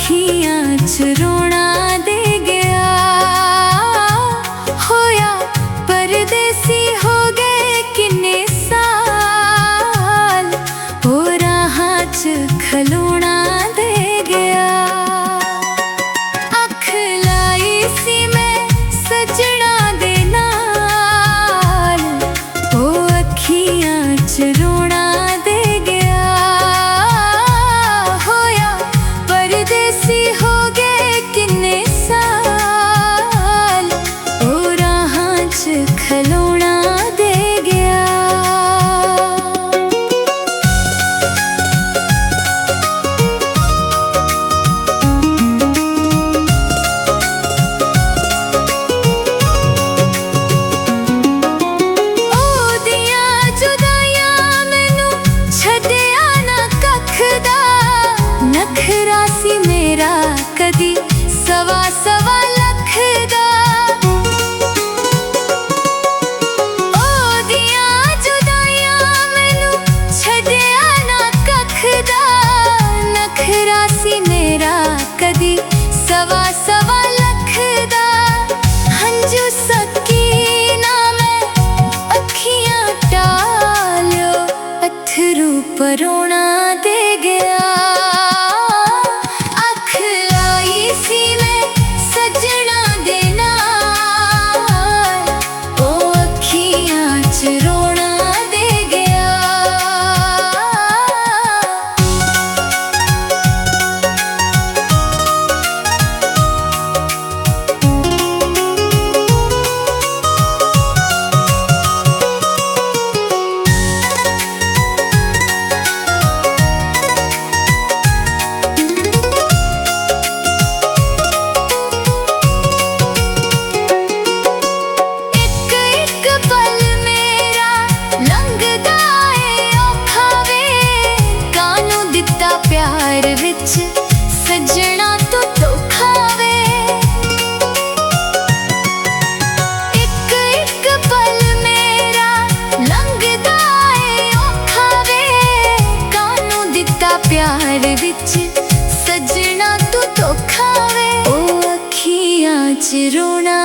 अखियां च रोना दे गया। होया परदेसी हो गए किन्ने साल, ओ राहां च खलोना दे गया। अख लाई सी मैं सजना दे नाल, ओ अखियां च रोना दे गया। होया परदेसी हो गए किन्ने साल, ओ राहां च खलोना दे गया। नखरा सी मेरा कदी सवा सवा लख दा, ओ दिया जुदाइयां मैनू छड्डिया ना कख दा। नखरा सी मेरा कदी सवा सवा लख दा। हंजू सकी ना मैं अखियां टालियो, अथरू परोना दे गया। प्यार विच सजना तो धोखा वे, एक एक पल मेरा लंघदा ए औखा वे। कानू दिता प्यार विच सजना तो धोखा वे, ओ अखियां च रोना